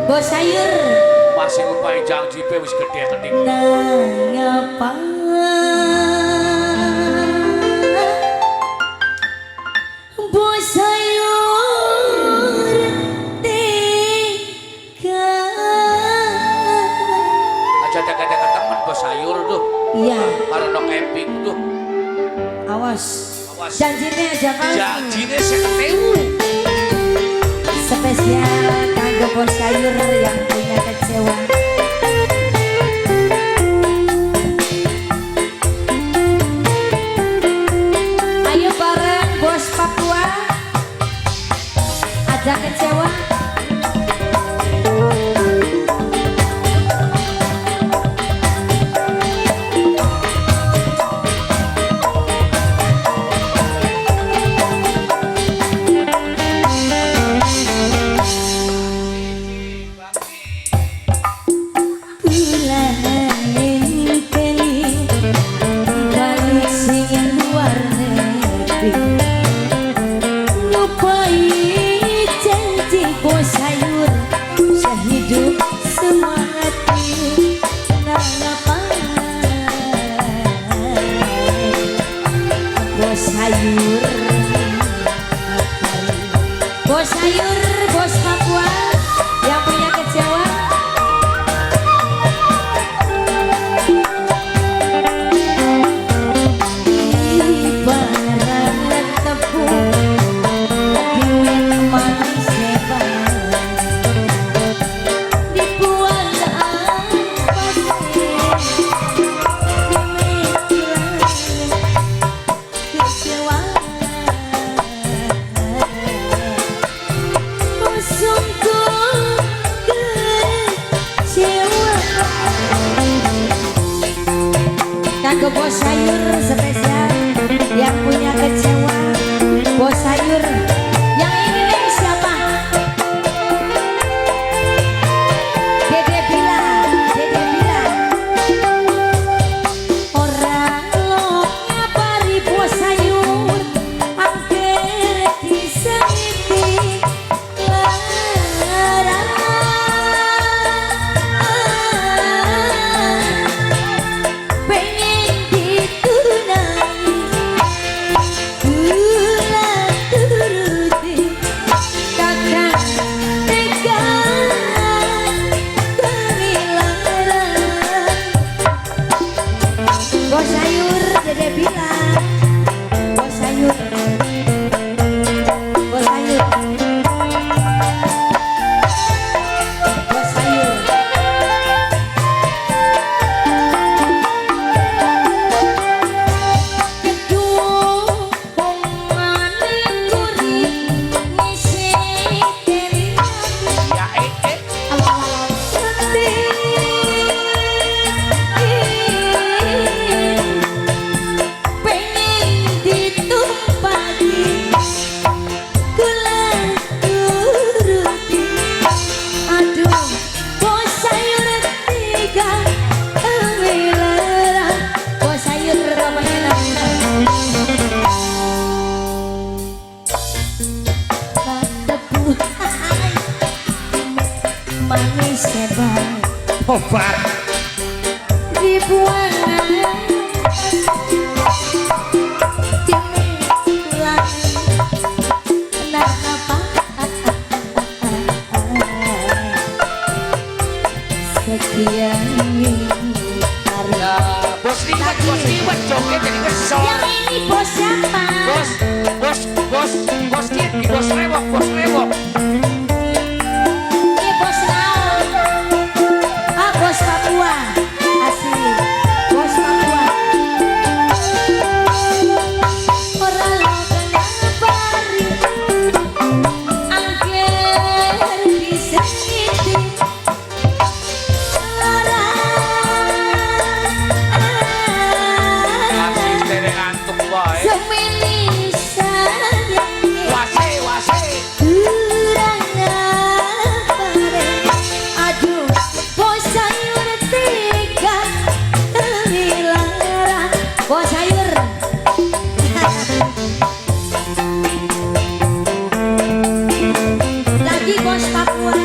Bos sayur masih upaya jang jipe wis gede keting ngapa bos sayur tiga aja deket-deket temen bos sayur tuh iya kalau no camping tuh awas awas janjinya aja kan janjinya seketewu spesial kanggo bos sayur yang punya kecewa. Ayo bareng bos Papua aja kecewa. Bos sayur, bos Papua yang punya kecewa. Ibarat tepung diwet manis hebat dibuat kecewa. Kanggo bos sayur spesial yang punya kecewa. Bos sayur yang ini nih siapa? Dede Bila, Dede Bila. Orang lo ngabari bos sayur angker disengiti bos sayur, Dede bilang bos sayur, bos sayur, bos sayur. Kedua penganing gurih ngisi keri ya manis hebat obat dibuang sekian hari ya bos liwat joget jadi kesel yang ini bos siapa? bos Kiki, bos rewok Ini bos naon? Ah bos Papua asli bos Papua. Orang lo kenabari angker disengiti masih tere antuk bae semini sayang wase kurang apa aduh bos sayur tiga terhilang bos sayur lagi bos Papua